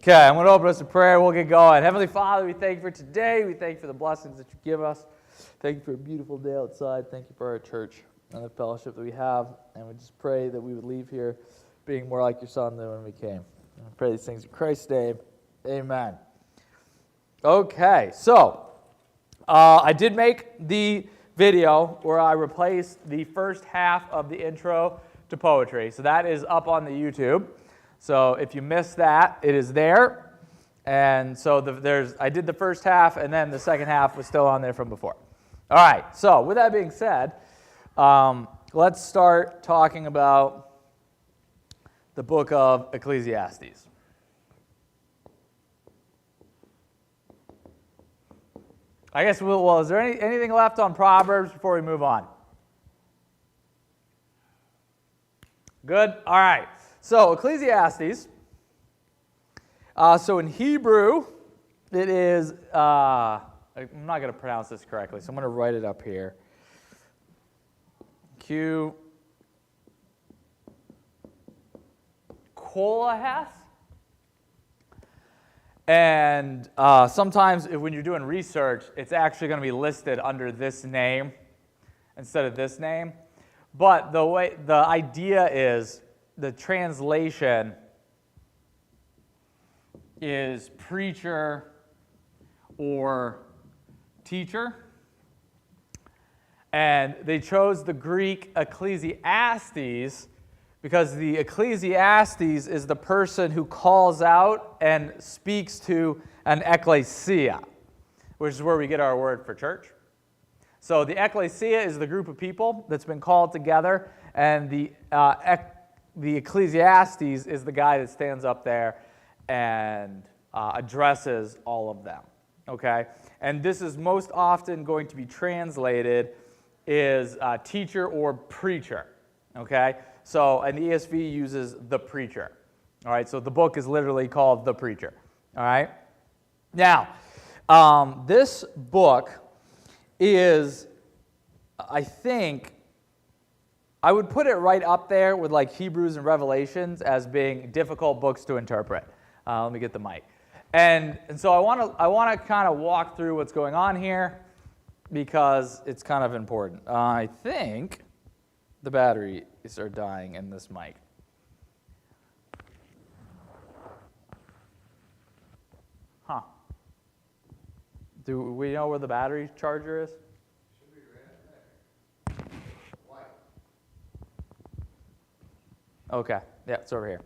Okay, I'm going to open us in prayer. We'll get going. Heavenly Father, we thank you for today. We thank you for the blessings that you give us. Thank you for a beautiful day outside. Thank you for our church and the fellowship that we have. And we just pray that we would leave here being more like your Son than when we came. And I pray these things in Christ's name. Amen. Okay, so I did make the video where I replaced the first half of the intro to poetry. So that is up on the YouTube. So if you missed that, it is there. And so I did the first half, and then the second half was still on there from before. All right, so with that being said, let's start talking about the book of Ecclesiastes. I guess, well, is there anything left on Proverbs before we move on? Good? All right. So, Ecclesiastes. So in Hebrew, it is, I'm not going to pronounce this correctly, so I'm going to write it up here. Kolaheth. And sometimes when you're doing research, it's actually going to be listed under this name instead of this name. But the idea is, the translation is preacher or teacher. And they chose the Greek Ecclesiastes because the Ecclesiastes is the person who calls out and speaks to an ecclesia, which is where we get our word for church. So the ecclesia is the group of people that's been called together, and the Ecclesiastes is the guy that stands up there and addresses all of them, okay? And this is most often going to be translated as teacher or preacher, okay? So, and the ESV uses the preacher, all right? So the book is literally called The Preacher, all right? Now, this book is, I think, I would put it right up there with like Hebrews and Revelations as being difficult books to interpret. Let me get the mic. And so I want to kind of walk through what's going on here because it's kind of important. I think the batteries are dying in this mic. Huh. Do we know where the battery charger is? Okay, yeah, it's over here.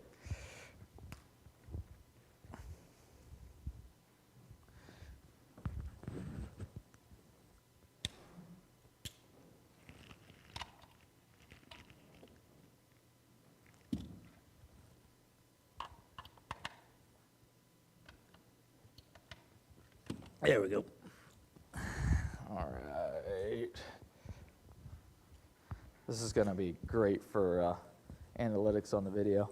There we go. All right. This is going to be great for analytics on the video.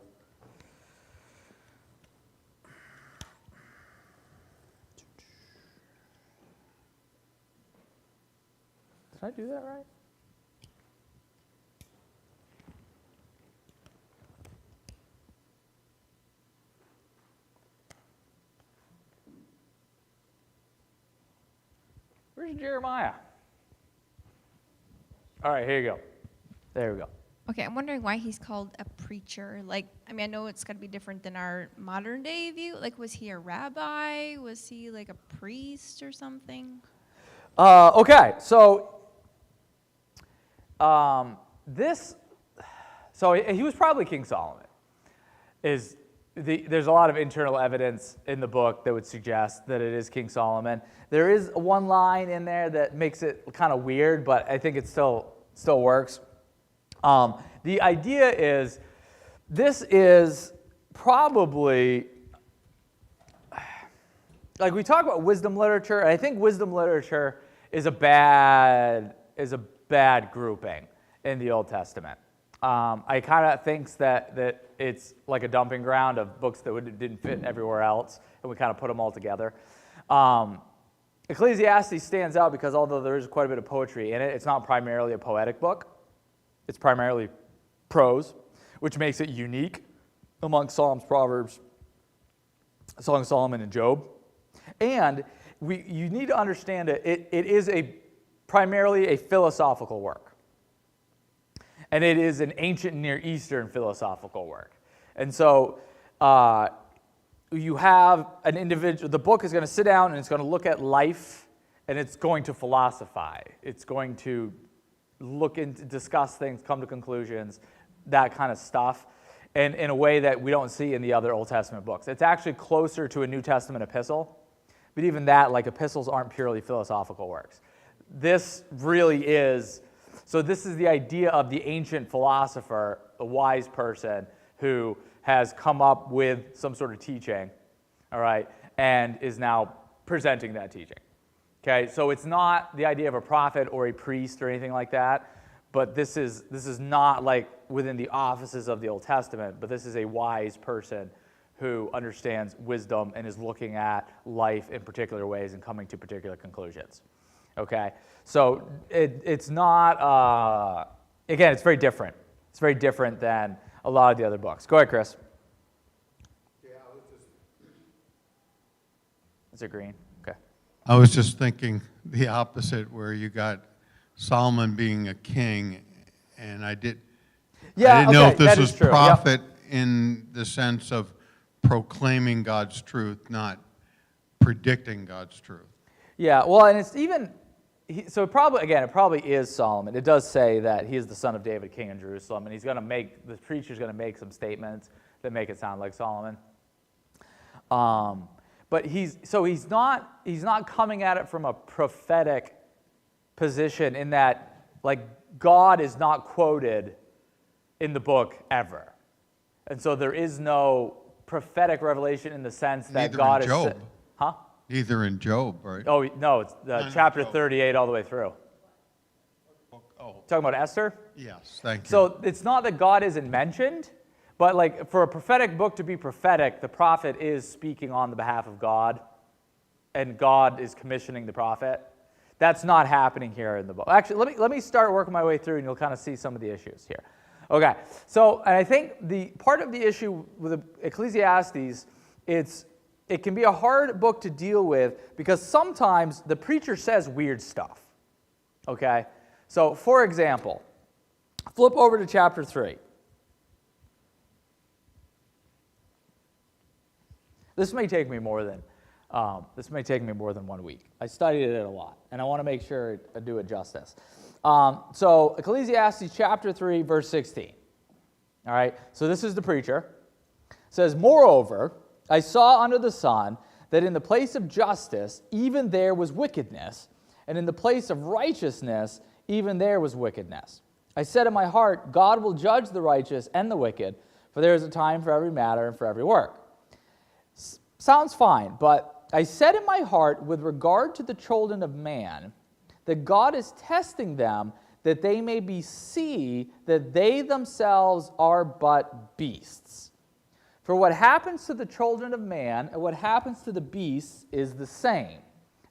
Did I do that right? Where's Jeremiah? All right, here you go. There we go. Okay, I'm wondering why he's called a preacher. Like, I mean, I know it's got to be different than our modern day view. Like, was he a rabbi? Was he like a priest or something? Okay, so he was probably King Solomon. There's a lot of internal evidence in the book that would suggest that it is King Solomon. There is one line in there that makes it kind of weird, but I think it still works. The idea is, this is probably, like we talk about wisdom literature, and I think wisdom literature is a bad grouping in the Old Testament. I kind of think that it's like a dumping ground of books that didn't fit everywhere else, and we kind of put them all together. Ecclesiastes stands out because although there is quite a bit of poetry in it, it's not primarily a poetic book. It's primarily prose, which makes it unique among Psalms, Proverbs, Song of Solomon and Job. And you need to understand it is primarily a philosophical work. And it is an ancient Near Eastern philosophical work. And so you have an individual, the book is going to sit down and it's going to look at life and it's going to philosophize. It's going to look into, discuss things, come to conclusions, that kind of stuff, and in a way that we don't see in the other Old Testament books. It's actually closer to a New Testament epistle, but even that, like epistles aren't purely philosophical works. This really is, so this is the idea of the ancient philosopher, a wise person who has come up with some sort of teaching, all right, and is now presenting that teaching. Okay, so it's not the idea of a prophet or a priest or anything like that, but this is not like within the offices of the Old Testament, but this is a wise person who understands wisdom and is looking at life in particular ways and coming to particular conclusions. Okay, so it's not, again, it's very different. It's very different than a lot of the other books. Go ahead, Chris. Yeah, I was just Is it green? Okay. I was just thinking the opposite, where you got Solomon being a king, and I didn't know if this was prophet in the sense of proclaiming God's truth, not predicting God's truth. Yeah, well, and it's even, so it probably is Solomon. It does say that he is the son of David, king in Jerusalem, and the preacher's going to make some statements that make it sound like Solomon. But he's not coming at it from a prophetic position in that, like, God is not quoted in the book ever. And so there is no prophetic revelation in the sense that Neither God in Job. is... Huh? Neither in Job, right? Oh, no, it's chapter 38 all the way through. Oh, Talking about Esther? yes, thank you. So it's not that God isn't mentioned, but like for a prophetic book to be prophetic, the prophet is speaking on the behalf of God, and God is commissioning the prophet. That's not happening here in the book. Actually, let me start working my way through, and you'll kind of see some of the issues here. Okay, so and I think the part of the issue with Ecclesiastes, it can be a hard book to deal with because sometimes the preacher says weird stuff. Okay, so for example, flip over to chapter 3. This may take me more than 1 week. I studied it a lot, and I want to make sure I do it justice. So Ecclesiastes chapter 3, verse 16. All right, so this is the preacher. It says, "Moreover, I saw under the sun that in the place of justice, even there was wickedness, and in the place of righteousness, even there was wickedness. I said in my heart, God will judge the righteous and the wicked, for there is a time for every matter and for every work." Sounds fine, but I said in my heart with regard to the children of man, that God is testing them, that they may see that they themselves are but beasts. For what happens to the children of man and what happens to the beasts is the same.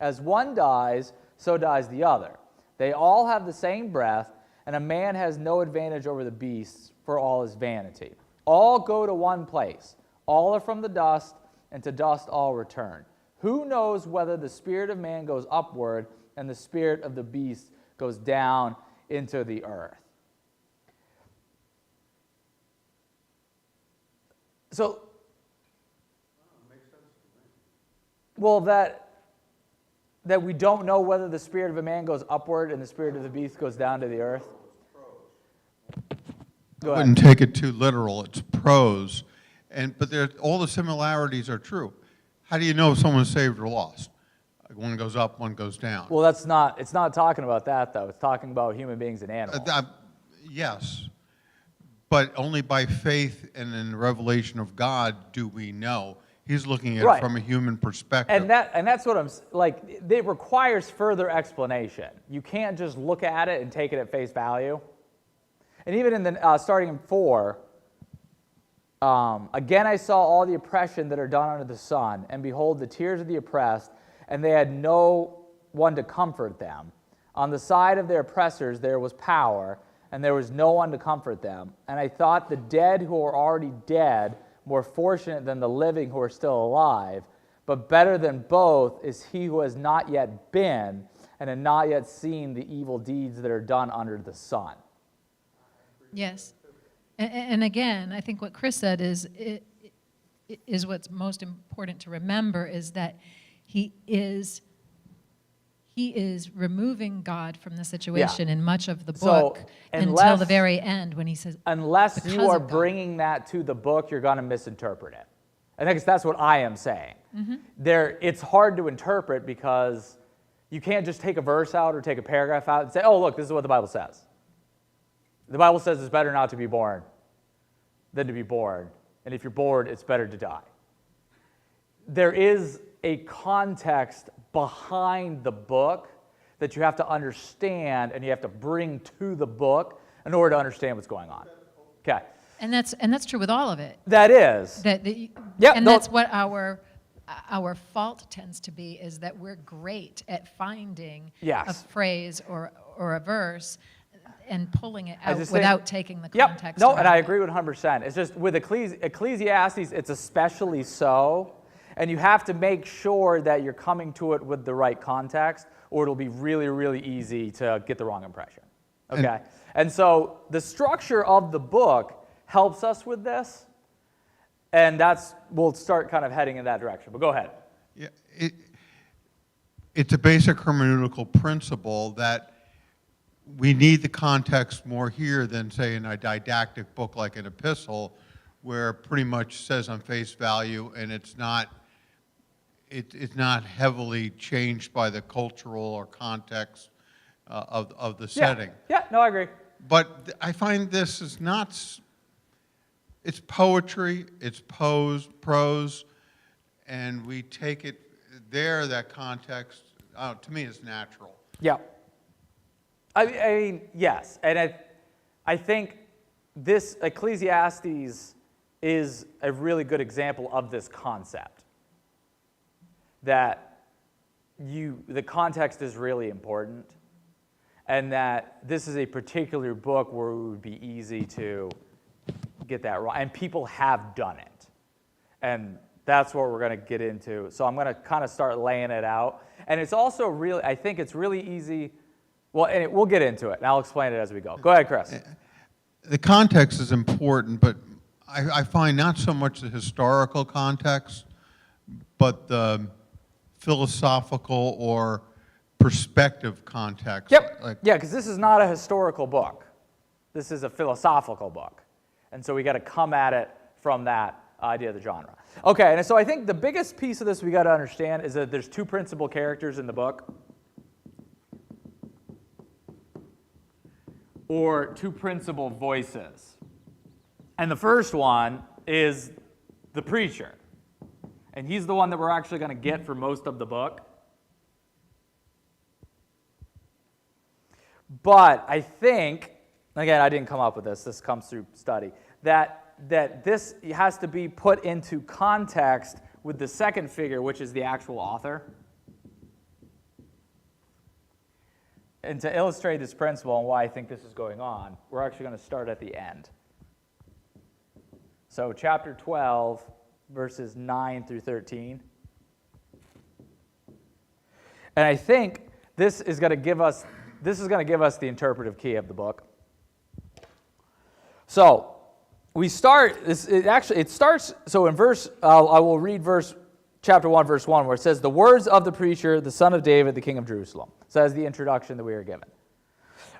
As one dies, so dies the other. They all have the same breath, and a man has no advantage over the beasts, for all is vanity. All go to one place. All are from the dust, and to dust all return. Who knows whether the spirit of man goes upward and the spirit of the beast goes down into the earth? So, well, that we don't know whether the spirit of a man goes upward and the spirit of the beast goes down to the earth. Go ahead. I wouldn't take it too literal. It's prose, but all the similarities are true. How do you know if someone's saved or lost? One goes up, one goes down. Well, it's not talking about that, though. It's talking about human beings and animals. Yes, but only by faith and in the revelation of God do we know. He's looking at it from a human perspective. And that's what I'm like. It requires further explanation. You can't just look at it and take it at face value. And even in the starting in 4, again I saw all the oppression that are done under the sun, and behold, the tears of the oppressed, and they had no one to comfort them. On the side of their oppressors there was power, and there was no one to comfort them. And I thought the dead who are already dead more fortunate than the living who are still alive, but better than both is he who has not yet been and had not yet seen the evil deeds that are done under the sun. Yes. And again, I think what Chris said is what's most important to remember, is that he is removing God from the situation in much of the book until the very end when he says, unless you are bringing that to the book, you're going to misinterpret it. I think that's what I am saying. It's hard to interpret because you can't just take a verse out or take a paragraph out and say, oh, look, this is what the Bible says. The Bible says it's better not to be born than to be born. And if you're born, it's better to die. There is a context behind the book that you have to understand and you have to bring to the book in order to understand what's going on. Okay. And that's true with all of it. That is. That's what our fault tends to be, is that we're great at finding a phrase or a verse and pulling it out without taking the context. No, and I agree with 100%. It's just with Ecclesiastes, it's especially so, and you have to make sure that you're coming to it with the right context, or it'll be really, really easy to get the wrong impression. Okay? And so the structure of the book helps us with this, and we'll start kind of heading in that direction. But go ahead. Yeah, it's a basic hermeneutical principle that we need the context more here than, say, in a didactic book like an epistle, where it pretty much says on face value, and it's not heavily changed by the cultural or context of the setting. Yeah, no, I agree. But I find this is not, it's poetry, it's prose, and we take it there, that context, to me, is natural. Yeah. I mean, yes, and I think this Ecclesiastes is a really good example of this concept, that the context is really important, and that this is a particular book where it would be easy to get that wrong, and people have done it, and that's what we're going to get into. So I'm going to kind of start laying it out, and it's also really, I think it's really easy. Well, and we'll get into it, and I'll explain it as we go. Go ahead, Chris. The context is important, but I find not so much the historical context, but the philosophical or perspective context. Yep. Because this is not a historical book. This is a philosophical book. And so we got to come at it from that idea of the genre. Okay, and so I think the biggest piece of this we got to understand is that there's two principal characters in the book, or two principal voices. And the first one is the preacher. And he's the one that we're actually going to get for most of the book. But I think, again, I didn't come up with this comes through study, that this has to be put into context with the second figure, which is the actual author. And to illustrate this principle and why I think this is going on, we're actually going to start at the end. So chapter 12, verses 9 through 13. And I think this is going to give us the interpretive key of the book. So we start. It starts. So in verse, I will read chapter 1, verse 1, where it says, "The words of the preacher, the son of David, the king of Jerusalem." So that's the introduction that we are given.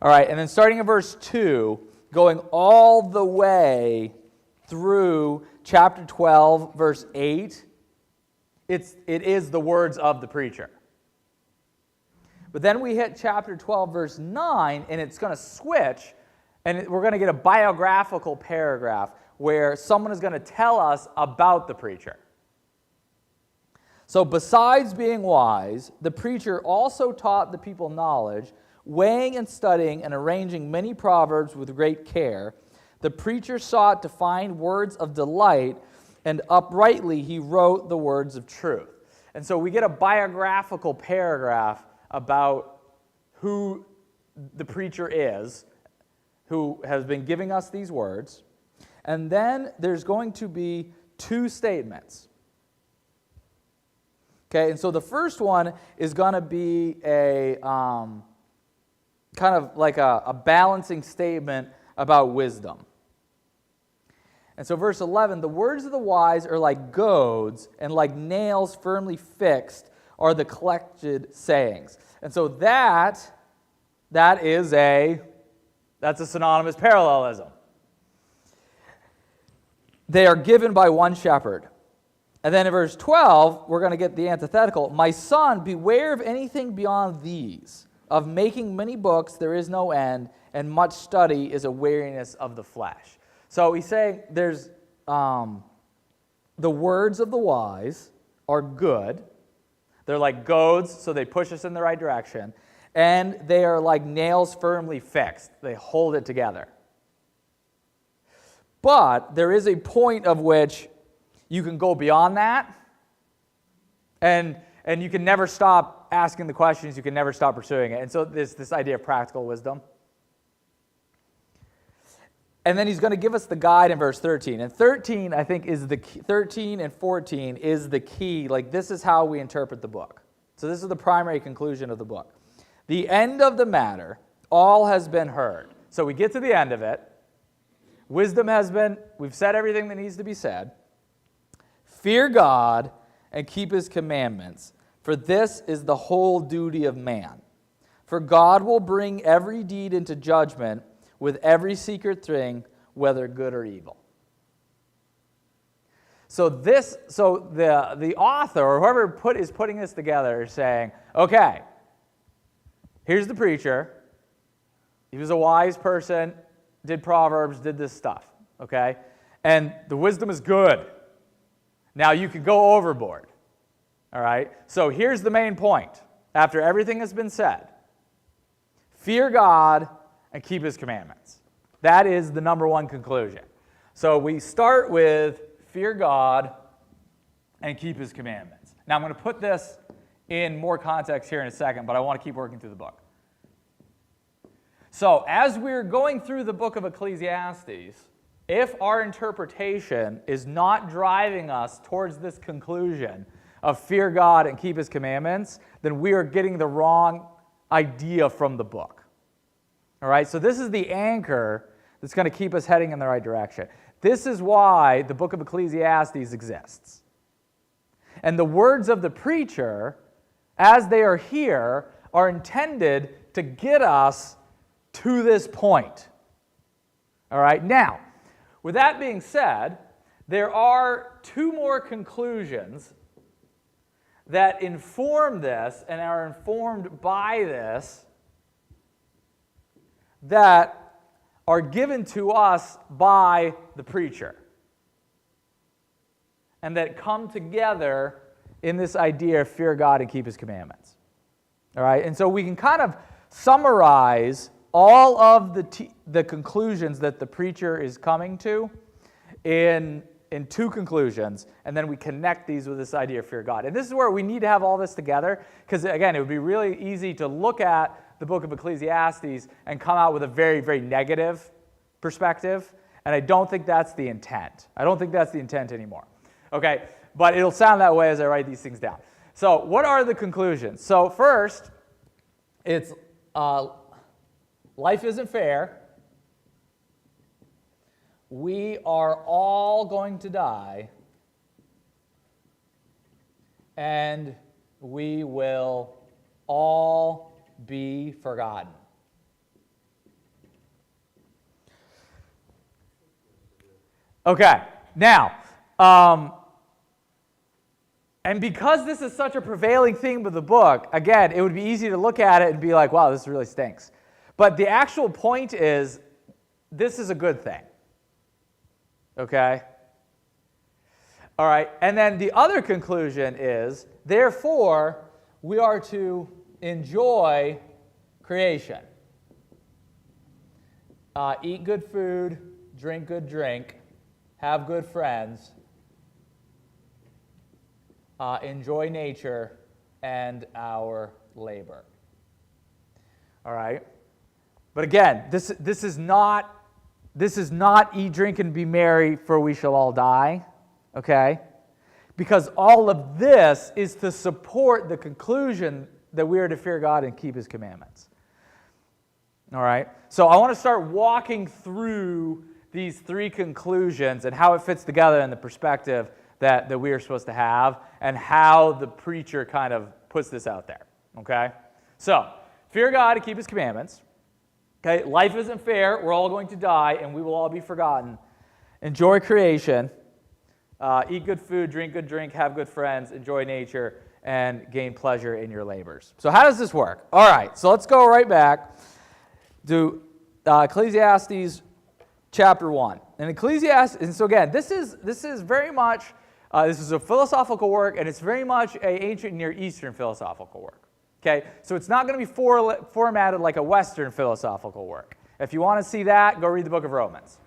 All right, and then starting in verse 2, going all the way through chapter 12, verse 8, it is the words of the preacher. But then we hit chapter 12, verse 9, and it's going to switch, and we're going to get a biographical paragraph where someone is going to tell us about the preacher. So besides being wise, the preacher also taught the people knowledge, weighing and studying and arranging many proverbs with great care. The preacher sought to find words of delight, and uprightly he wrote the words of truth. And so we get a biographical paragraph about who the preacher is, who has been giving us these words. And then there's going to be two statements. Okay, and so the first one is going to be a kind of like a balancing statement about wisdom. And so verse 11, the words of the wise are like goads, and like nails firmly fixed are the collected sayings. And so that's a synonymous parallelism. They are given by one shepherd. And then in verse 12, we're going to get the antithetical. My son, beware of anything beyond these. Of making many books there is no end, and much study is a weariness of the flesh. So he's saying there's the words of the wise are good. They're like goads, so they push us in the right direction. And they are like nails firmly fixed. They hold it together. But there is a point of which you can go beyond that, and you can never stop asking the questions, you can never stop pursuing it. And so there's this idea of practical wisdom. And then he's going to give us the guide in verse 13. And 13, I think, is the key. 13 and 14 is the key. Like, this is how we interpret the book. So this is the primary conclusion of the book. The end of the matter, all has been heard. So we get to the end of it. Wisdom has been, we've said everything that needs to be said. Fear God and keep his commandments, for this is the whole duty of man. For God will bring every deed into judgment with every secret thing, whether good or evil. So the author, or whoever is putting this together, is saying, okay, here's the preacher. He was a wise person, did Proverbs, did this stuff, okay? And the wisdom is good. Now you could go overboard, all right? So here's the main point. After everything has been said, fear God and keep his commandments. That is the number one conclusion. So we start with fear God and keep his commandments. Now I'm going to put this in more context here in a second, but I want to keep working through the book. So as we're going through the book of Ecclesiastes, if our interpretation is not driving us towards this conclusion of fear God and keep his commandments, then we are getting the wrong idea from the book. All right, so this is the anchor that's going to keep us heading in the right direction. This is why the book of Ecclesiastes exists. And the words of the preacher, as they are here, are intended to get us to this point. All right, now, with that being said, there are two more conclusions that inform this and are informed by this that are given to us by the preacher and that come together in this idea of fear God and keep his commandments. All right, and so we can kind of summarize all of the conclusions that the preacher is coming to in two conclusions, and then we connect these with this idea of fear God. And this is where we need to have all this together, because again, it would be really easy to look at the book of Ecclesiastes and come out with a very, very negative perspective, and I don't think that's the intent. I don't think that's the intent anymore. Okay, but it'll sound that way as I write these things down. So what are the conclusions? So first, it's life isn't fair. We are all going to die, and we will all be forgotten. Okay, now, and because this is such a prevailing theme of the book, again, it would be easy to look at it and be like, wow, this really stinks. But the actual point is, this is a good thing. Okay? All right, and then the other conclusion is, therefore, we are to enjoy creation. Eat good food, drink good drink, have good friends, enjoy nature and our labor. All right? But again, this is not eat, drink, and be merry, for we shall all die. okay? Because all of this is to support the conclusion that we are to fear God and keep His commandments. All right? So I want to start walking through these three conclusions and how it fits together in the perspective that we are supposed to have and how the preacher kind of puts this out there, okay? So, fear God and keep His commandments. Okay, life isn't fair. We're all going to die, and we will all be forgotten. Enjoy creation. Eat good food, drink good drink, have good friends, enjoy nature, and gain pleasure in your labors. So how does this work? All right, so let's go right back to Ecclesiastes chapter 1. And Ecclesiastes, and so again, this is very much, this is a philosophical work, and it's very much an ancient Near Eastern philosophical work. Okay, so it's not going to be formatted like a Western philosophical work. If you want to see that, go read the book of Romans.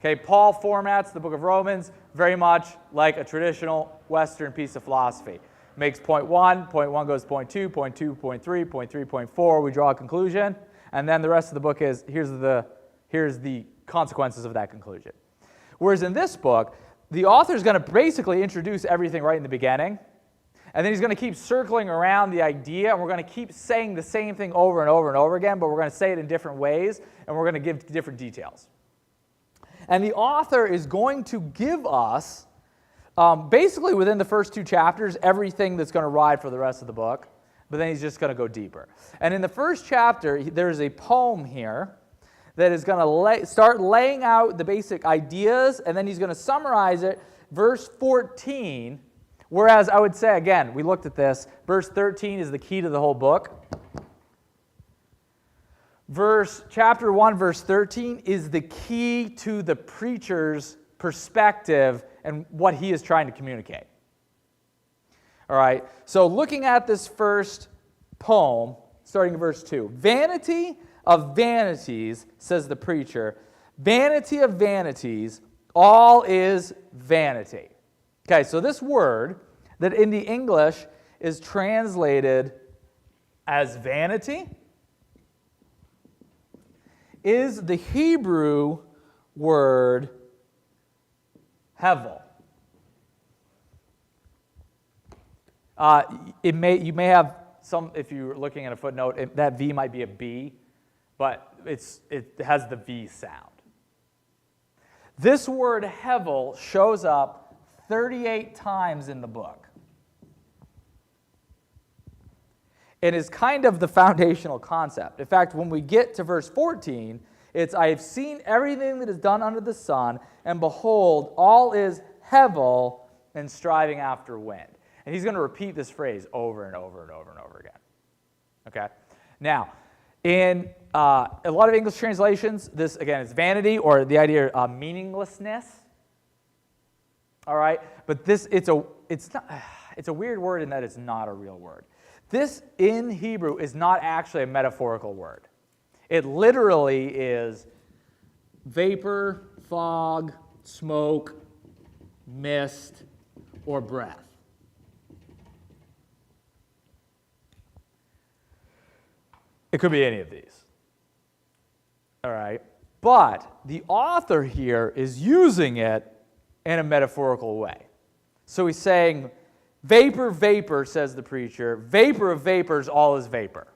Okay, Paul formats the book of Romans very much like a traditional Western piece of philosophy. Makes point 1 goes to point 2, point 2, point 3, point 3, point 4, we draw a conclusion, and then the rest of the book is, here's the consequences of that conclusion. Whereas in this book, the author is going to basically introduce everything right in the beginning, and then he's going to keep circling around the idea, and we're going to keep saying the same thing over and over and over again, but we're going to say it in different ways, and we're going to give different details. And the author is going to give us, basically within the first 2 chapters, everything that's going to ride for the rest of the book, but then he's just going to go deeper. And in the first chapter, there's a poem here that is going to start laying out the basic ideas, and then he's going to summarize it, verse 14. Whereas I would say, again, we looked at this, verse 13 is the key to the whole book. Chapter 1, verse 13 is the key to the preacher's perspective and what he is trying to communicate. All right, so looking at this first poem, starting in verse 2. Vanity of vanities, says the preacher, vanity of vanities, all is vanity. Okay, so this word that in the English is translated as vanity is the Hebrew word hevel. You may have some, if you're looking at a footnote, that V might be a B, but it has the V sound. This word hevel shows up 38 times in the book. It is kind of the foundational concept. In fact, when we get to verse 14, it's, I have seen everything that is done under the sun, and behold, all is hevel and striving after wind. And he's going to repeat this phrase over and over and over and over again. Okay? Now, in a lot of English translations, this, again, is vanity, or the idea of meaninglessness. All right? But this, it's a weird word in that it's not a real word. This, in Hebrew, is not actually a metaphorical word. It literally is vapor, fog, smoke, mist, or breath. It could be any of these. All right? But the author here is using it in a metaphorical way. So he's saying, vapor, vapor, says the preacher. Vapor of vapors, all is vapor.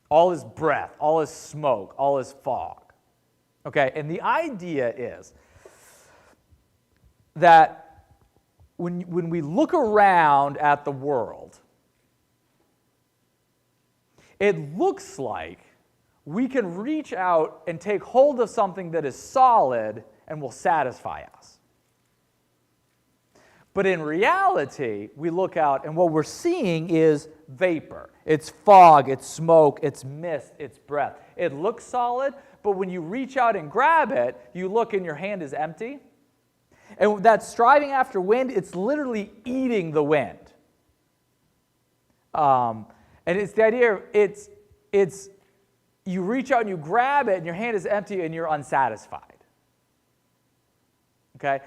All is breath, all is smoke, all is fog. Okay, and the idea is that when we look around at the world, it looks like we can reach out and take hold of something that is solid and will satisfy us. But in reality, we look out and what we're seeing is vapor. It's fog, it's smoke, it's mist, it's breath. It looks solid, but when you reach out and grab it, you look and your hand is empty. And that striving after wind, it's literally eating the wind. And it's the idea, it's you reach out and you grab it and your hand is empty and you're unsatisfied. Okay?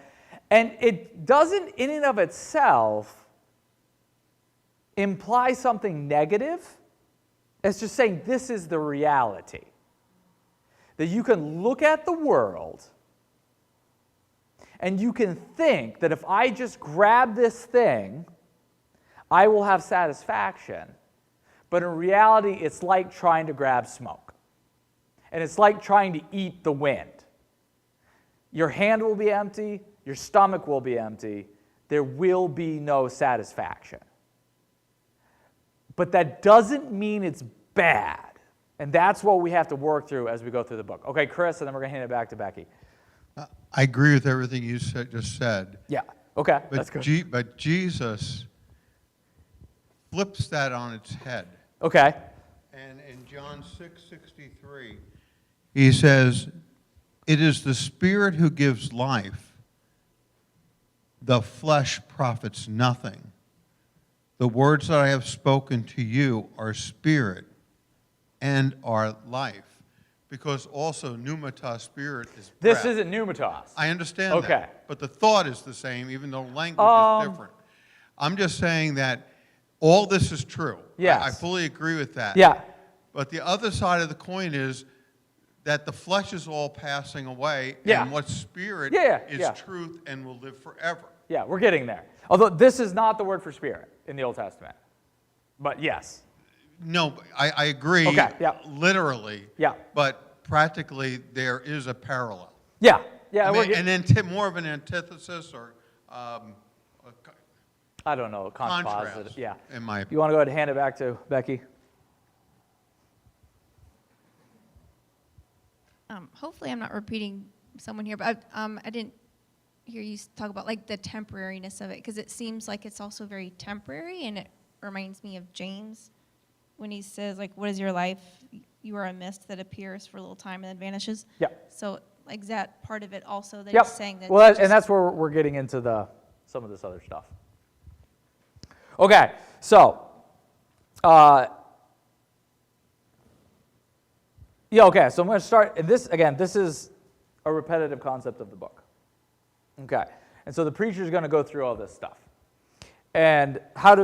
And it doesn't, in and of itself, imply something negative. It's just saying this is the reality. That you can look at the world And you can think that if I just grab this thing, I will have satisfaction. But in reality, it's like trying to grab smoke. And it's like trying to eat the wind. Your hand will be empty, your stomach will be empty, there will be no satisfaction. But that doesn't mean it's bad. And that's what we have to work through as we go through the book. Okay, Chris, and then we're going to hand it back to Becky. I agree with everything you just said. Yeah, okay, But that's good. But Jesus flips that on its head. Okay. And in John 6:63, he says, "It is the Spirit who gives life. The flesh profits nothing. The words that I have spoken to you are spirit and are life." Because also pneumatos, spirit, is breath. This isn't pneumatos. I understand Okay. that. But the thought is the same, even though language is different. I'm just saying that all this is true. Yes. I fully agree with that. Yeah. But the other side of the coin is that the flesh is all passing away, Yeah. and what spirit is Yeah. truth and will live forever. Yeah, we're getting there. Although this is not the word for spirit in the Old Testament. But yes. No, I agree. Okay, yeah. Literally. Yeah. But practically, there is a parallel. Yeah. Yeah. And then more of an antithesis or I don't know. contrast. Contrast. Yeah. In my opinion. You want to go ahead and hand it back to Becky? Hopefully I'm not repeating someone here, but I didn't hear you talk about like the temporariness of it, because it seems like it's also very temporary, and it reminds me of James when he says, like, what is your life? You are a mist that appears for a little time and then vanishes. Yeah. So like is that part of it also that Yep. he's saying that? Well, and that's where we're getting into some of this other stuff. Okay, so okay, so I'm going to start, and this is a repetitive concept of the book. Okay, and so the preacher is going to go through all this stuff. And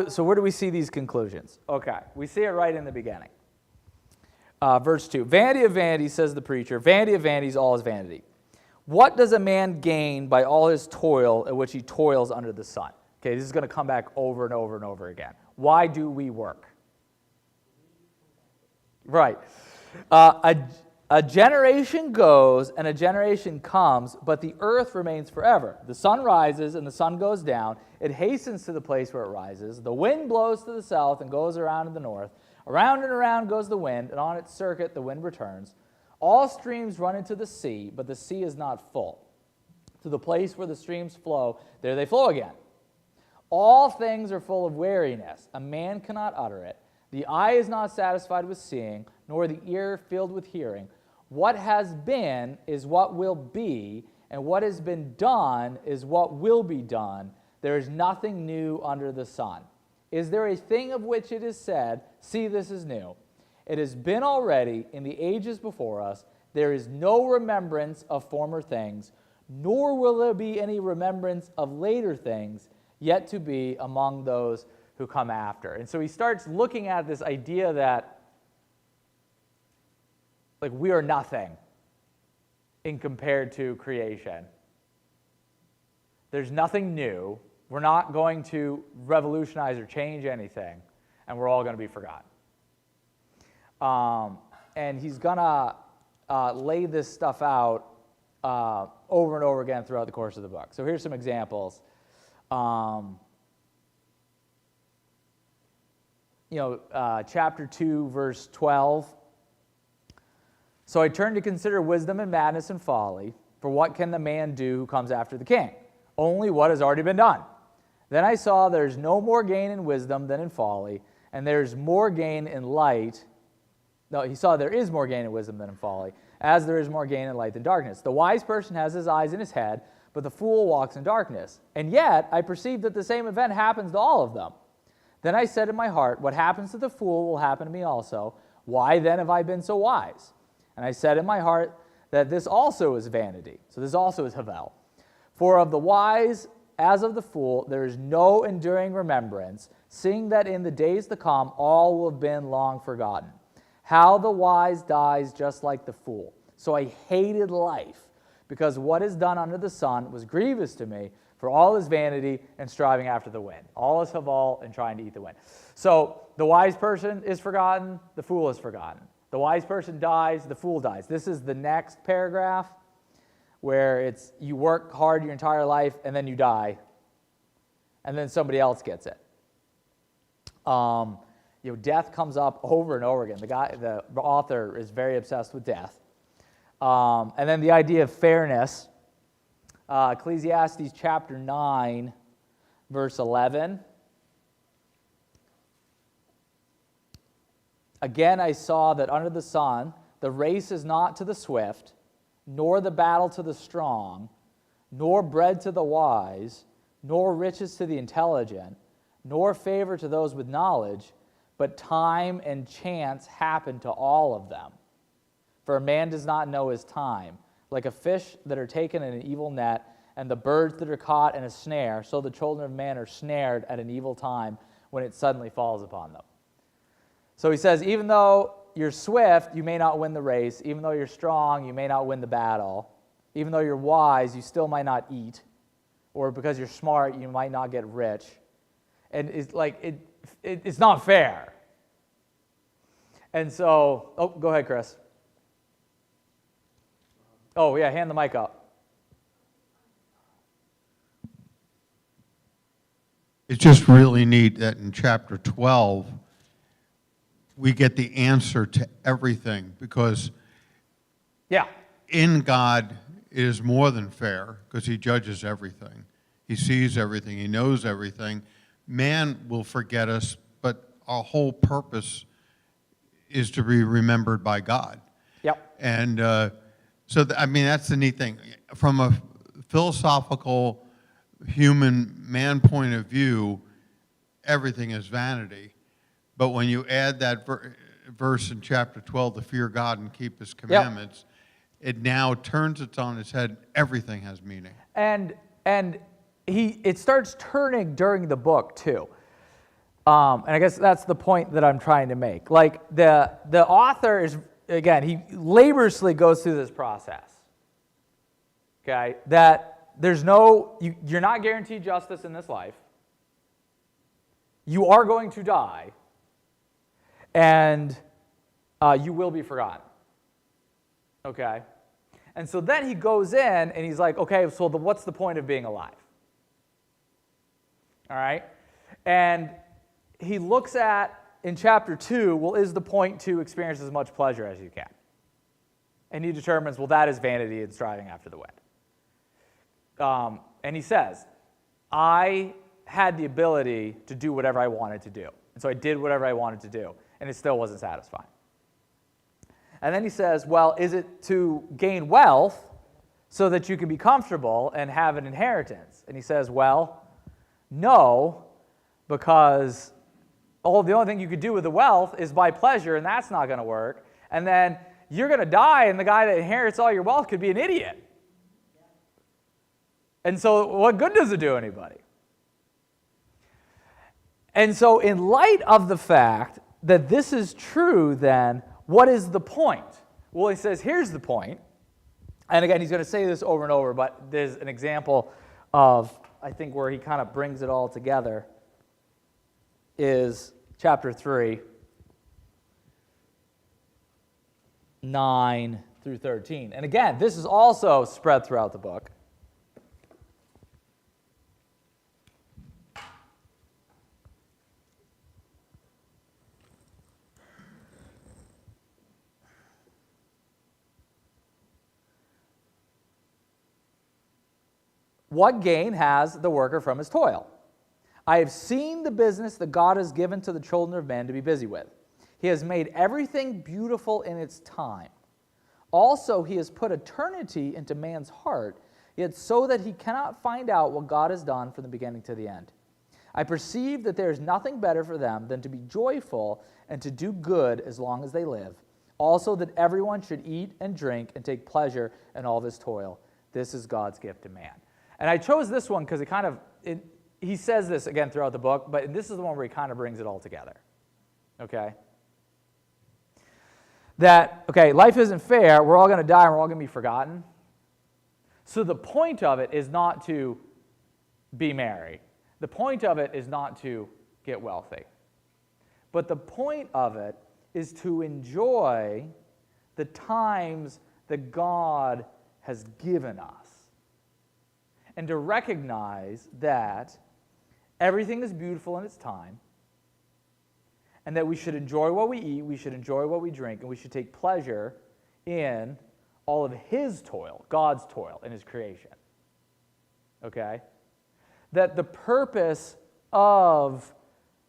so where do we see these conclusions? Okay, we see it right in the beginning. Verse 2, "Vanity of vanities, says the preacher, vanity of vanities, all is vanity. What does a man gain by all his toil at which he toils under the sun?" Okay, this is going to come back over and over and over again. Why do we work? Right. A generation goes and a generation comes, but the earth remains forever. The sun rises and the sun goes down. It hastens to the place where it rises. The wind blows to the south and goes around to the north. Around and around goes the wind, and on its circuit the wind returns. All streams run into the sea, but the sea is not full. To the place where the streams flow, there they flow again. All things are full of weariness. A man cannot utter it. The eye is not satisfied with seeing, nor the ear filled with hearing. What has been is what will be, and what has been done is what will be done. There is nothing new under the sun. Is there a thing of which it is said, 'See, this is new'? It has been already in the ages before us. There is no remembrance of former things, nor will there be any remembrance of later things yet to be among those who come after. And so he starts looking at this idea that like we are nothing in compared to creation. There's nothing new. We're not going to revolutionize or change anything, and we're all going to be forgotten. And he's going to lay this stuff out over and over again throughout the course of the book. So here's some examples. Chapter 2, verse 12. "So I turned to consider wisdom and madness and folly, for what can the man do who comes after the king? Only what has already been done. Then I saw there's no more gain in wisdom than in folly, and there's more gain in light." No, he saw there is more gain in wisdom than in folly, as there is more gain in light than darkness. "The wise person has his eyes in his head, but the fool walks in darkness. And yet I perceive that the same event happens to all of them. Then I said in my heart, what happens to the fool will happen to me also. Why then have I been so wise? And I said in my heart that this also is vanity." So this also is Havel. "For of the wise as of the fool there is no enduring remembrance, seeing that in the days to come all will have been long forgotten. How the wise dies just like the fool. So I hated life, because what is done under the sun was grievous to me, for all is vanity and striving after the wind. All is haval and trying to eat the wind. So the wise person is forgotten, the fool is forgotten. The wise person dies, the fool dies. This is the next paragraph where it's you work hard your entire life and then you die, and then somebody else gets it. Death comes up over and over again. The author is very obsessed with death. And then the idea of fairness. Ecclesiastes chapter 9, verse 11. Again I saw that under the sun the race is not to the swift, nor the battle to the strong, nor bread to the wise, nor riches to the intelligent, nor favor to those with knowledge, but time and chance happen to all of them. For a man does not know his time. Like a fish that are taken in an evil net, and the birds that are caught in a snare, so the children of man are snared at an evil time when it suddenly falls upon them. So he says, even though you're swift, you may not win the race. Even though you're strong, you may not win the battle. Even though you're wise, you still might not eat. Or because you're smart, you might not get rich. And it's like, it's not fair. And so, go ahead, Chris. Oh, yeah, hand the mic up. It's just really neat that in chapter 12, we get the answer to everything, because in God it is more than fair, because he judges everything. He sees everything. He knows everything. Man will forget us, but our whole purpose is to be remembered by God. Yep. And that's the neat thing. From a philosophical, human man point of view, everything is vanity. But when you add that verse in chapter 12, to fear God and keep his commandments, it now turns it on its head. Everything has meaning. And it starts turning during the book, too. And I guess that's the point that I'm trying to make. Like, the author is, again, he laboriously goes through this process. Okay? That there's you're not guaranteed justice in this life. You are going to die. And you will be forgotten. Okay? And so then he goes in and he's like, okay, so what's the point of being alive? All right? And he looks at, in chapter 2, well, is the point to experience as much pleasure as you can? And he determines, well, that is vanity and striving after the wind. And he says, I had the ability to do whatever I wanted to do. And so I did whatever I wanted to do, and it still wasn't satisfying. And then he says, well, is it to gain wealth so that you can be comfortable and have an inheritance? And he says, well, no, because the only thing you could do with the wealth is buy pleasure, and that's not going to work. And then you're going to die, and the guy that inherits all your wealth could be an idiot. And so what good does it do anybody? And so in light of the fact that this is true, then, what is the point? Well, he says, here's the point. And again, he's going to say this over and over, but there's an example of, I think, where he kind of brings it all together, is chapter 3, 9 through 13. And again, this is also spread throughout the book. What gain has the worker from his toil? I have seen the business that God has given to the children of men to be busy with. He has made everything beautiful in its time. Also, he has put eternity into man's heart, yet so that he cannot find out what God has done from the beginning to the end. I perceive that there is nothing better for them than to be joyful and to do good as long as they live. Also, that everyone should eat and drink and take pleasure in all this toil. This is God's gift to man. And I chose this one because he says this again throughout the book, but this is the one where he kind of brings it all together. Okay? Life isn't fair. We're all going to die and we're all going to be forgotten. So the point of it is not to be merry. The point of it is not to get wealthy. But the point of it is to enjoy the times that God has given us. And to recognize that everything is beautiful in its time, and that we should enjoy what we eat, we should enjoy what we drink, and we should take pleasure in all of His toil, God's toil in His creation. Okay? That the purpose of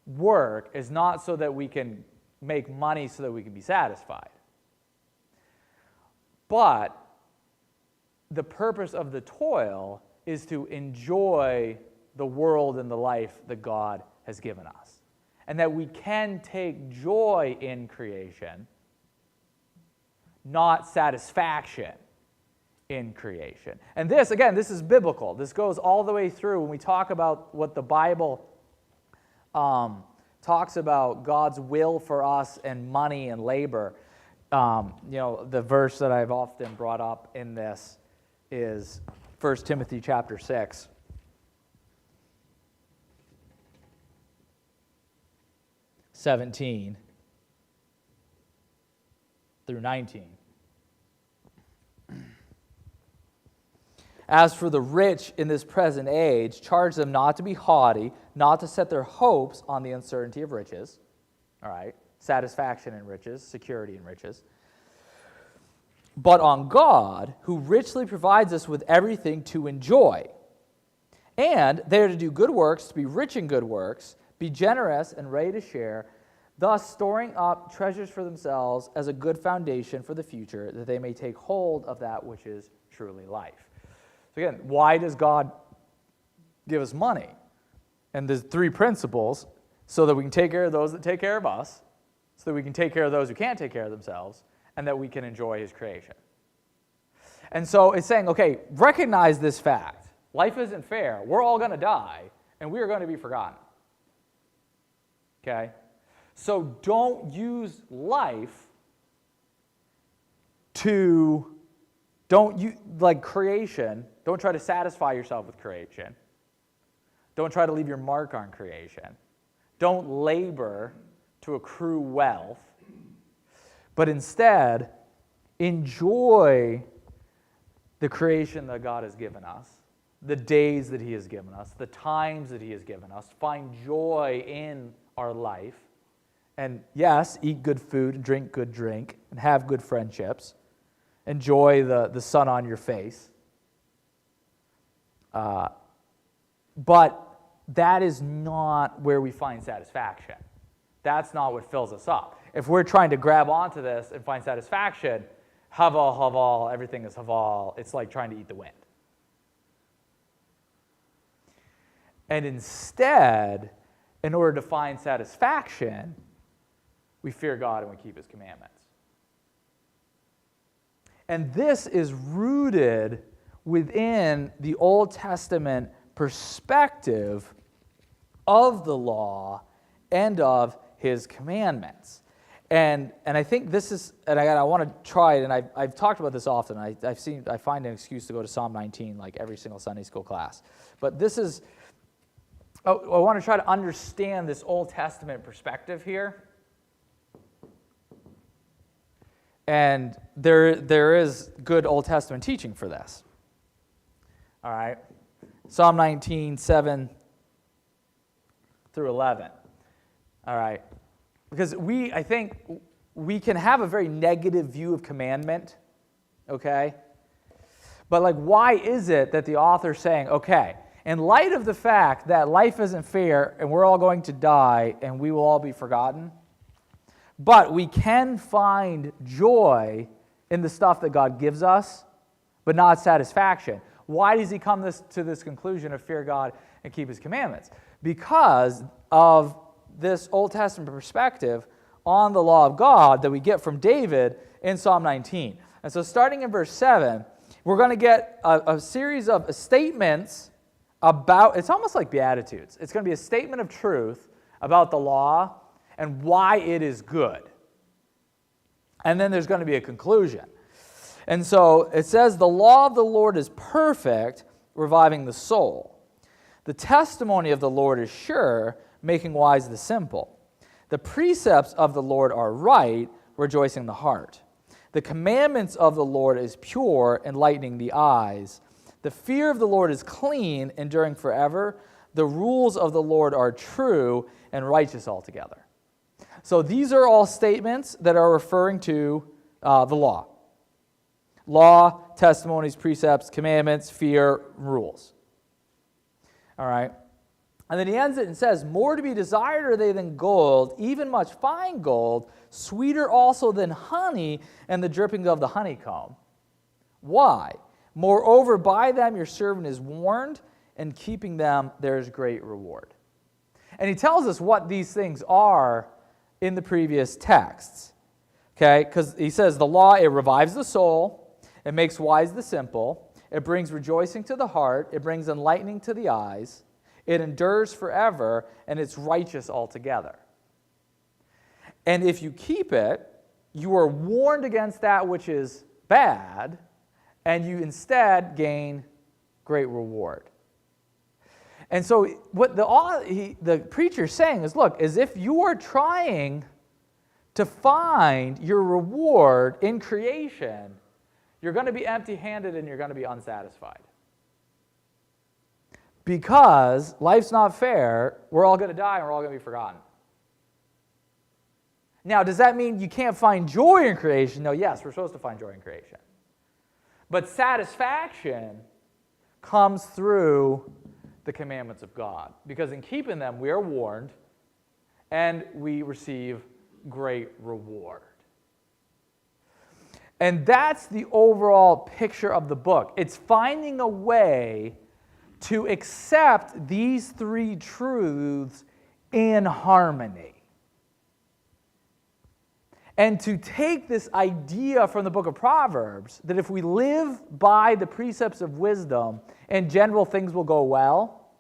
work is not so that we can make money so that we can be satisfied. But the purpose of the toil is to enjoy the world and the life that God has given us. And that we can take joy in creation, not satisfaction in creation. And this, again, this is biblical. This goes all the way through when we talk about what the Bible talks about God's will for us and money and labor. The verse that I've often brought up in this is 1 Timothy chapter 6. 17 through 19. As for the rich in this present age, charge them not to be haughty, not to set their hopes on the uncertainty of riches. All right, satisfaction in riches, security in riches. But on God, who richly provides us with everything to enjoy. And they are to do good works, to be rich in good works, be generous and ready to share, thus storing up treasures for themselves as a good foundation for the future, that they may take hold of that which is truly life. So again, why does God give us money? And there's three principles: so that we can take care of those that take care of us, so that we can take care of those who can't take care of themselves, and that we can enjoy His creation. And so it's saying, okay, recognize this fact. Life isn't fair. We're all going to die, and we are going to be forgotten. Okay? So don't use life like creation, don't try to satisfy yourself with creation. Don't try to leave your mark on creation. Don't labor to accrue wealth, but instead enjoy the creation that God has given us, the days that He has given us, the times that He has given us. Find joy in our life. And yes, eat good food, drink good drink, and have good friendships. Enjoy the sun on your face. But that is not where we find satisfaction. That's not what fills us up. If we're trying to grab onto this and find satisfaction, haval, everything is haval. It's like trying to eat the wind. And instead, in order to find satisfaction, we fear God and we keep His commandments. And this is rooted within the Old Testament perspective of the law and of His commandments. And I think this is, and I want to try it, and I've talked about this often. I find an excuse to go to Psalm 19 like every single Sunday school class. But this is, I want to try to understand this Old Testament perspective here. And there is good Old Testament teaching for this. All right. Psalm 19, 7 through 11. All right. Because I think we can have a very negative view of commandment, okay? But like, why is it that the author's saying, okay, in light of the fact that life isn't fair and we're all going to die and we will all be forgotten, but we can find joy in the stuff that God gives us, but not satisfaction. Why does he come to this conclusion of fear God and keep His commandments? Because of this Old Testament perspective on the law of God that we get from David in Psalm 19. And so starting in verse 7, we're going to get a series of statements about, it's almost like Beatitudes. It's going to be a statement of truth about the law and why it is good. And then there's going to be a conclusion. And so it says, the law of the Lord is perfect, reviving the soul. The testimony of the Lord is sure, making wise the simple. The precepts of the Lord are right, rejoicing the heart. The commandments of the Lord is pure, enlightening the eyes. The fear of the Lord is clean, enduring forever. The rules of the Lord are true and righteous altogether. So these are all statements that are referring to the law. Law, testimonies, precepts, commandments, fear, rules. All right? And then he ends it and says, more to be desired are they than gold, even much fine gold, sweeter also than honey and the drippings of the honeycomb. Why? Moreover, by them your servant is warned, and keeping them there is great reward. And he tells us what these things are in the previous texts. Okay? Because he says the law, it revives the soul, it makes wise the simple, it brings rejoicing to the heart, it brings enlightening to the eyes, it endures forever, and it's righteous altogether. And if you keep it, you are warned against that which is bad, and you instead gain great reward. And so what the preacher's saying is, look, as if you are trying to find your reward in creation, you're going to be empty-handed and you're going to be unsatisfied. Because life's not fair, we're all going to die and we're all going to be forgotten. Now, does that mean you can't find joy in creation? No, yes, we're supposed to find joy in creation. But satisfaction comes through the commandments of God. Because in keeping them, we are warned and we receive great reward. And that's the overall picture of the book. It's finding a way to accept these three truths in harmony. And to take this idea from the book of Proverbs, that if we live by the precepts of wisdom, in general things will go well.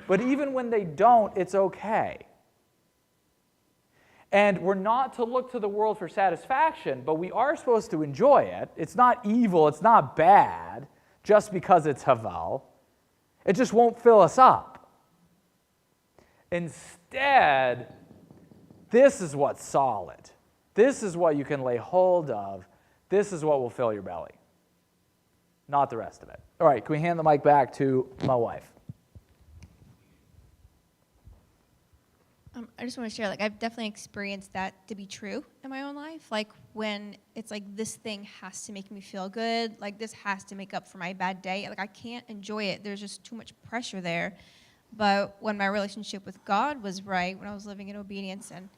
But even when they don't, it's okay. And we're not to look to the world for satisfaction, but we are supposed to enjoy it. It's not evil, it's not bad, just because it's Havel. It just won't fill us up. Instead, this is what's solid. This is what you can lay hold of. This is what will fill your belly. Not the rest of it. All right, can we hand the mic back to my wife? I just want to share, I've definitely experienced that to be true in my own life. When it's this thing has to make me feel good, this has to make up for my bad day. I can't enjoy it. There's just too much pressure there. But when my relationship with God was right, when I was living in obedience and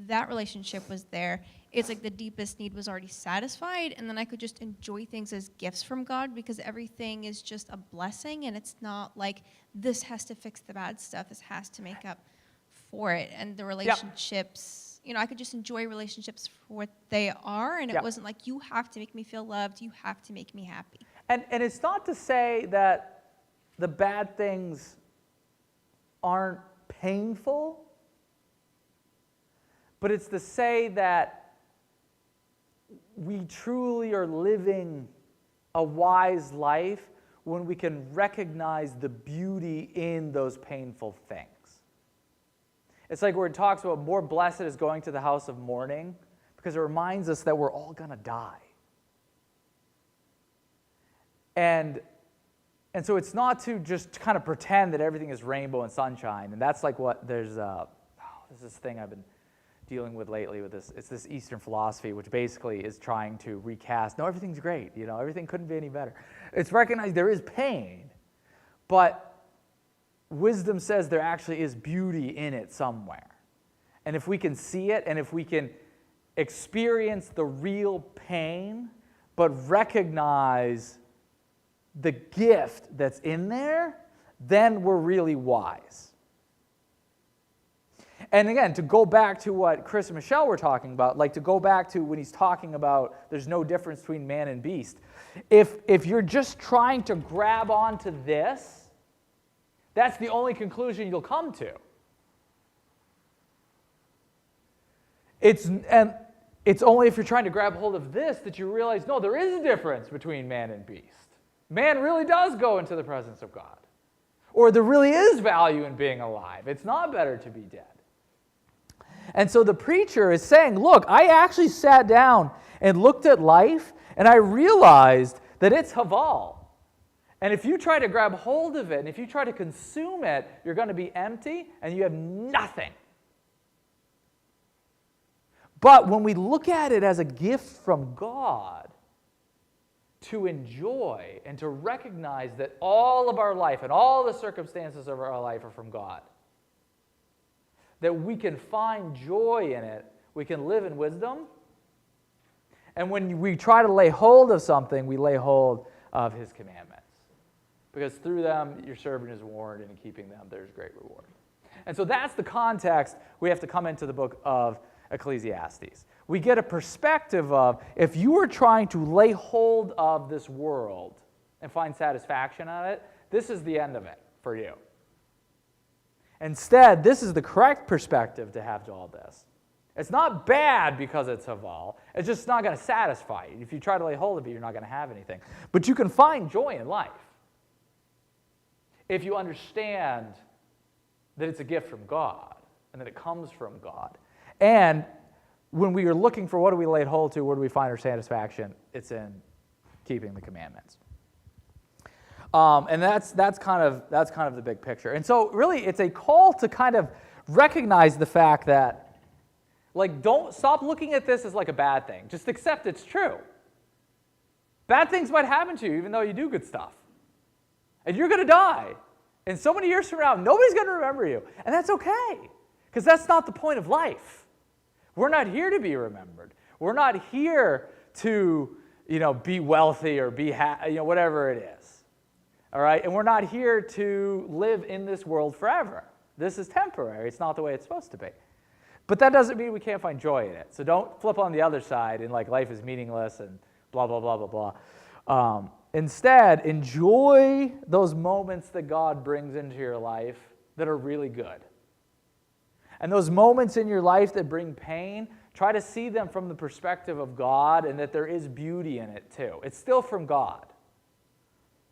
that relationship was there, it's the deepest need was already satisfied, and then I could just enjoy things as gifts from God because everything is just a blessing, and it's not this has to fix the bad stuff. This has to make up for it. And the relationships, I could just enjoy relationships for what they are, and it wasn't you have to make me feel loved, you have to make me happy. And it's not to say that the bad things aren't painful, but it's to say that we truly are living a wise life when we can recognize the beauty in those painful things. It's where it talks about more blessed is going to the house of mourning, because it reminds us that we're all going to die. And so it's not to just kind of pretend that everything is rainbow and sunshine. And that's what there's this thing I've been dealing with lately with this. It's this Eastern philosophy, which basically is trying to recast, no, everything's great. Everything couldn't be any better. It's recognized there is pain, but wisdom says there actually is beauty in it somewhere. And if we can see it, and if we can experience the real pain, but recognize the gift that's in there, then we're really wise. And again, to go back to what Chris and Michelle were talking about, to go back to when he's talking about there's no difference between man and beast. If you're just trying to grab onto this, that's the only conclusion you'll it's it's only if you're trying to grab hold of this that you realize, no, there is a difference between man and beast. Man really does go into the presence of God. Or there really is value in being alive. It's not better to be dead. And so the preacher is saying, look, I actually sat down and looked at life, and I realized that it's Haval. And if you try to grab hold of it, and if you try to consume it, you're going to be empty, and you have nothing. But when we look at it as a gift from God, to enjoy and to recognize that all of our life and all the circumstances of our life are from God, that we can find joy in it, we can live in wisdom, and when we try to lay hold of something, we lay hold of His commandments. Because through them, your servant is warned, and in keeping them, there's great reward. And so that's the context we have to come into the book of Ecclesiastes. We get a perspective of, if you are trying to lay hold of this world and find satisfaction on it, this is the end of it for you. Instead, this is the correct perspective to have to all this. It's not bad because it's Haval. It's just not going to satisfy you. If you try to lay hold of it, you're not going to have anything. But you can find joy in life if you understand that it's a gift from God and that it comes from God. And when we are looking for what do we lay hold to, where do we find our satisfaction, it's in keeping the commandments. And that's kind of the big picture. And so really it's a call to kind of recognize the fact that, like, don't stop looking at this as like a bad thing. Just accept it's true. Bad things might happen to you even though you do good stuff. And you're going to die. And so many years from now, nobody's going to remember you. And that's okay, because that's not the point of life. We're not here to be remembered. We're not here to, be wealthy or be whatever it is. All right? And we're not here to live in this world forever. This is temporary. It's not the way it's supposed to be. But that doesn't mean we can't find joy in it. So don't flip on the other side and like life is meaningless and blah, blah, blah, blah, blah. Instead, enjoy those moments that God brings into your life that are really good. And those moments in your life that bring pain, try to see them from the perspective of God and that there is beauty in it too. It's still from God.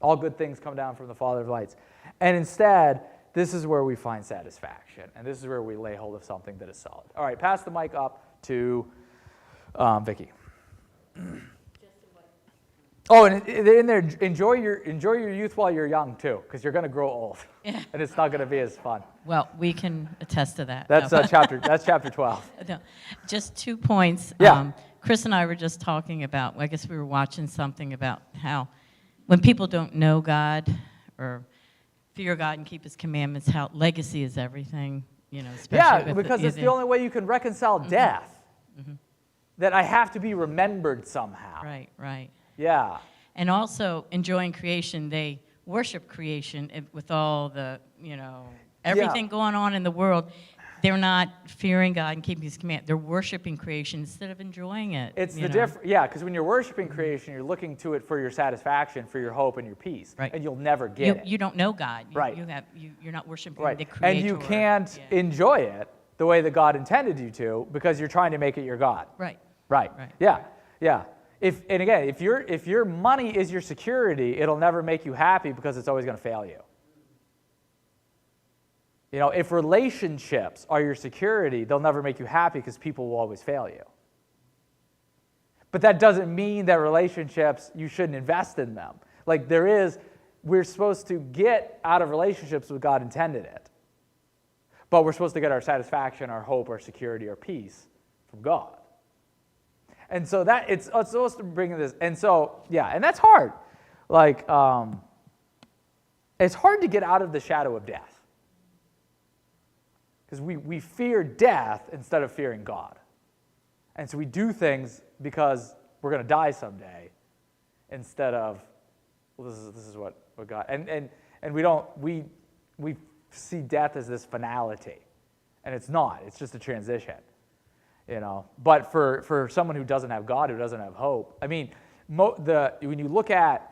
All good things come down from the Father of lights. And instead, this is where we find satisfaction. And this is where we lay hold of something that is solid. All right, pass the mic up to Vicki. Oh, and in there, enjoy your youth while you're young too, because you're going to grow old, and it's not going to be as fun. Well, we can attest to that. That's chapter 12. No, just 2 points. Yeah. Chris and I were just talking about. I guess we were watching something about how when people don't know God or fear God and keep His commandments, how legacy is everything. Especially because it's the only way you can reconcile death. Mm-hmm. That I have to be remembered somehow. Right. Yeah. And also enjoying creation. They worship creation with all the, everything going on in the world. They're not fearing God and keeping His command. They're worshiping creation instead of enjoying it. It's the difference. Yeah, because when you're worshiping creation, you're looking to it for your satisfaction, for your hope and your peace. Right. And you'll never get it. You don't know God. Right. You're not worshiping right. the Creator. And you can't enjoy it the way that God intended you to because you're trying to make it your God. Right. Yeah. If your money is your security, it'll never make you happy because it's always going to fail you. If relationships are your security, they'll never make you happy because people will always fail you. But that doesn't mean that relationships, you shouldn't invest in them. We're supposed to get out of relationships what God intended it. But we're supposed to get our satisfaction, our hope, our security, our peace from God. And so that it's supposed to bring this, and so and that's hard. It's hard to get out of the shadow of death because we fear death instead of fearing God, and so we do things because we're going to die someday, instead of this is what God and we see death as this finality, and it's not. It's just a transition. But for someone who doesn't have God, who doesn't have hope, I mean, when you look at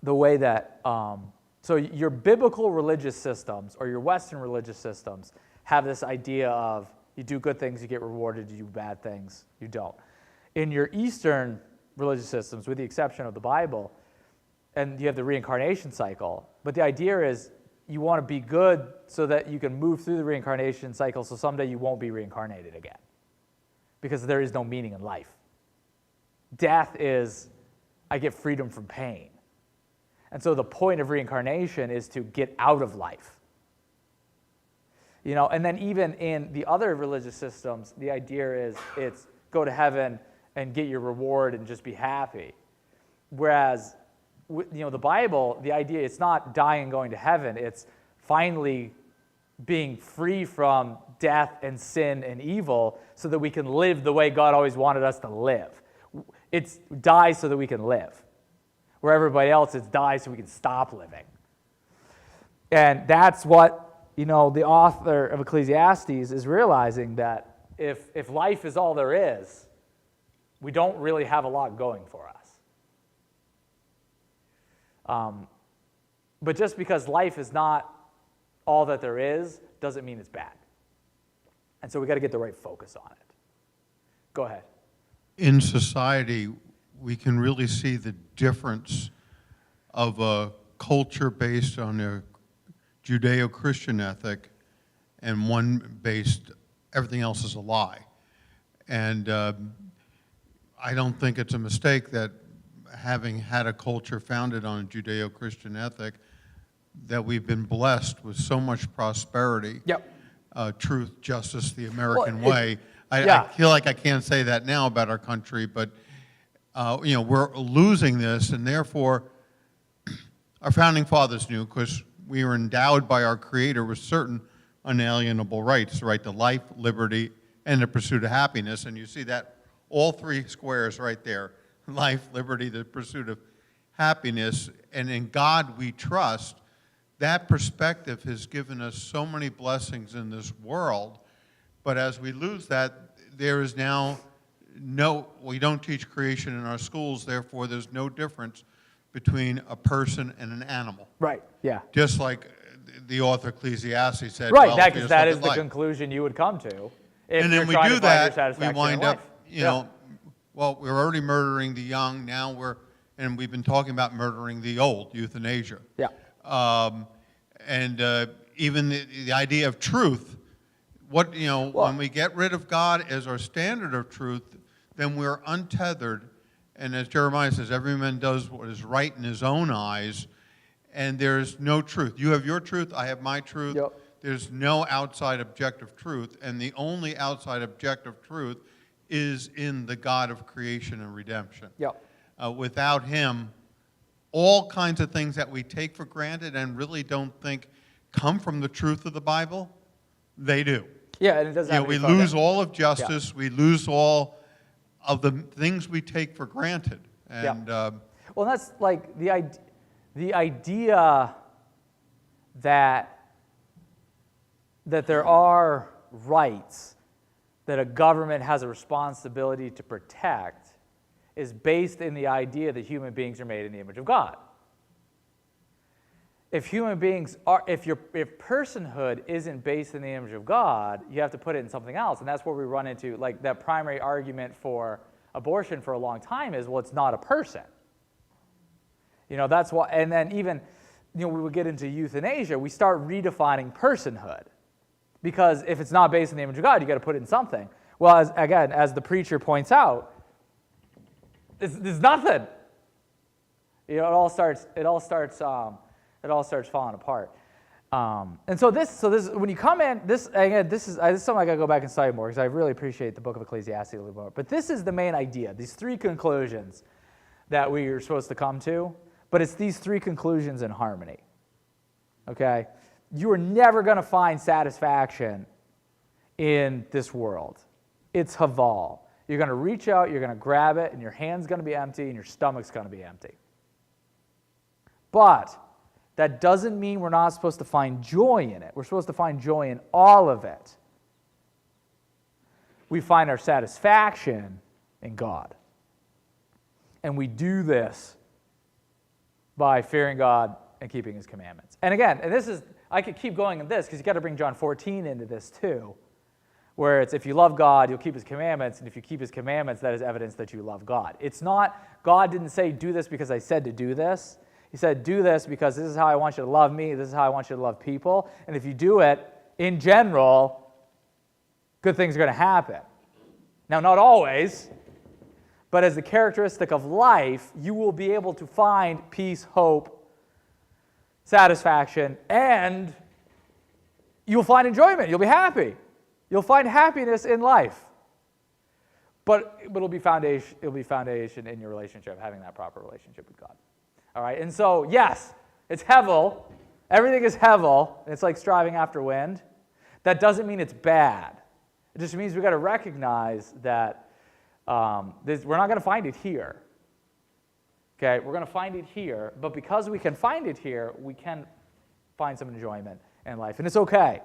the way that, so your biblical religious systems or your Western religious systems have this idea of you do good things, you get rewarded, you do bad things, you don't. In your Eastern religious systems, with the exception of the Bible, and you have the reincarnation cycle, but the idea is you want to be good so that you can move through the reincarnation cycle so someday you won't be reincarnated again, because there is no meaning in life. Death is, I get freedom from pain. And so the point of reincarnation is to get out of life. And then even in the other religious systems, the idea is it's go to heaven and get your reward and just be happy. Whereas, the Bible, the idea, it's not dying and going to heaven, it's finally being free from death and sin and evil so that we can live the way God always wanted us to live. It's die so that we can live. Where everybody else, it's die so we can stop living. And that's what, the author of Ecclesiastes is realizing, that if life is all there is, we don't really have a lot going for us. But just because life is not all that there is, doesn't mean it's bad. And so we got to get the right focus on it. Go ahead. In society, we can really see the difference of a culture based on a Judeo-Christian ethic and one based, everything else is a lie. And I don't think it's a mistake that having had a culture founded on a Judeo-Christian ethic, that we've been blessed with so much prosperity, truth, justice, the American way. I feel like I can't say that now about our country, but we're losing this, and therefore our founding fathers knew, because we were endowed by our Creator with certain unalienable rights, the right to life, liberty, and the pursuit of happiness. And you see that all three squares right there: life, liberty, the pursuit of happiness. And in God we trust. That perspective has given us so many blessings in this world. But as we lose that, there is now we don't teach creation in our schools, therefore there's no difference between a person and an animal. Right, yeah. Just like the author Ecclesiastes said. Right, well, because that is the conclusion you would come to. And then we do that, we wind up, well, we're already murdering the young, now we've been talking about murdering the old, euthanasia. Yeah. Even the idea of truth, when we get rid of God as our standard of truth, then we're untethered. And as Jeremiah says, every man does what is right in his own eyes, and there's no truth. You have your truth, I have my truth. Yep. There's no outside objective truth, and the only outside objective truth is in the God of creation and redemption. Yep. Without him, all kinds of things that we take for granted and really don't think come from the truth of the Bible, they do. Yeah, and it doesn't have to be we lose all of justice, we lose all of the things we take for granted. And well, that's like the idea that there are rights that a government has a responsibility to protect is based in the idea that human beings are made in the image of God. If human beings are, if personhood isn't based in the image of God, you have to put it in something else, and that's where we run into, like, that primary argument for abortion for a long time is, well, it's not a person. That's why, and then even, we would get into euthanasia, we start redefining personhood. Because if it's not based in the image of God, you got to put it in something. Well, as the preacher points out, there's nothing. It all starts falling apart. And so this when you come in, this is something I got to go back and study more, because I really appreciate the book of Ecclesiastes a little more. But this is the main idea, these three conclusions that we are supposed to come to, but it's these three conclusions in harmony. Okay? You are never going to find satisfaction in this world. It's Haval. You're going to reach out, you're going to grab it, and your hand's going to be empty, and your stomach's going to be empty. But that doesn't mean we're not supposed to find joy in it. We're supposed to find joy in all of it. We find our satisfaction in God. And we do this by fearing God and keeping his commandments. And again, I could keep going in this, because you got to bring John 14 into this too, where it's if you love God, you'll keep his commandments, and if you keep his commandments, that is evidence that you love God. It's not, God didn't say do this because I said to do this. He said do this because this is how I want you to love me, this is how I want you to love people, and if you do it, in general, good things are going to happen. Now, not always, but as the characteristic of life, you will be able to find peace, hope, satisfaction, and you'll find enjoyment. You'll be happy. You'll find happiness in life. But it'll be foundation in your relationship, having that proper relationship with God. All right, and so, yes, it's hevel. Everything is hevel. It's like striving after wind. That doesn't mean it's bad. It just means we've got to recognize that we're not going to find it here. Okay, we're going to find it here, but because we can find it here, we can find some enjoyment in life, and it's okay.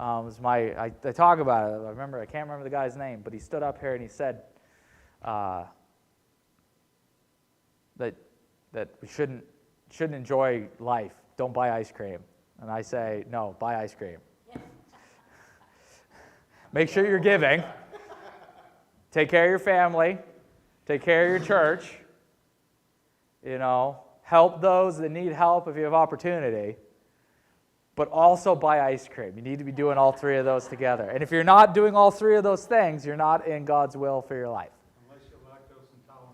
I talk about it. I can't remember the guy's name, but he stood up here and he said that we shouldn't enjoy life. Don't buy ice cream. And I say, no, buy ice cream. Make sure you're giving. Take care of your family. Take care of your church. Help those that need help if you have opportunity. But also buy ice cream. You need to be doing all three of those together. And if you're not doing all three of those things, you're not in God's will for your life.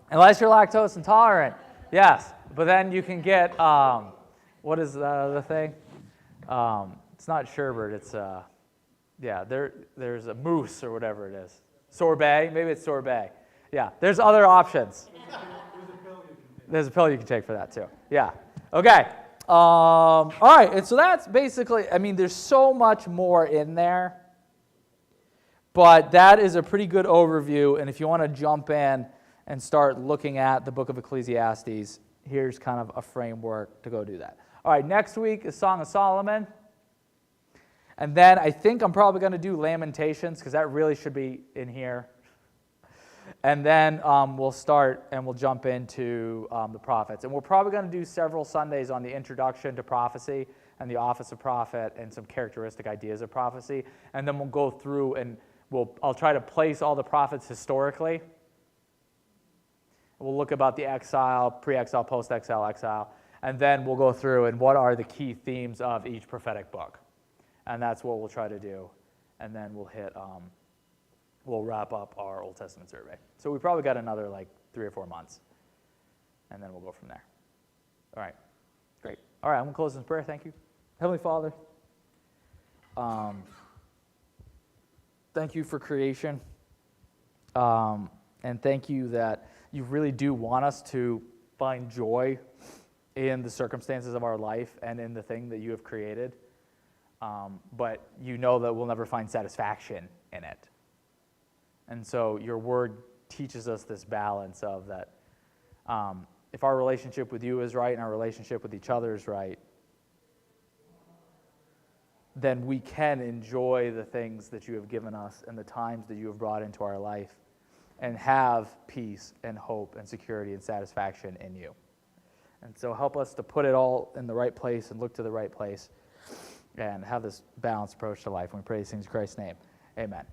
Unless you're lactose intolerant. Yes. But then you can get, what is the thing? It's not sherbet. It's, there's a mousse or whatever it is. Sorbet. Maybe it's sorbet. Yeah. There's other options. There's a pill you can take for that too. Yeah. Okay. All right, and so that's basically, there's so much more in there, but that is a pretty good overview, and if you want to jump in and start looking at the book of Ecclesiastes, here's kind of a framework to go do that. All right, next week is Song of Solomon, and then I think I'm probably going to do Lamentations, because that really should be in here. And then we'll start and we'll jump into the prophets. And we're probably going to do several Sundays on the introduction to prophecy and the office of prophet and some characteristic ideas of prophecy. And then we'll go through and I'll try to place all the prophets historically. We'll look about the exile, pre-exile, post-exile, exile. And then we'll go through and what are the key themes of each prophetic book. And that's what we'll try to do. And then we'll we'll wrap up our Old Testament survey. So we probably got another 3 or 4 months, and then we'll go from there. All right, great. All right, I'm going to close in prayer. Thank you. Heavenly Father, thank you for creation, and thank you that you really do want us to find joy in the circumstances of our life and in the thing that you have created, but you know that we'll never find satisfaction in it. And so your word teaches us this balance of that if our relationship with you is right and our relationship with each other is right, then we can enjoy the things that you have given us and the times that you have brought into our life and have peace and hope and security and satisfaction in you. And so help us to put it all in the right place and look to the right place and have this balanced approach to life. And we pray these things in Christ's name. Amen.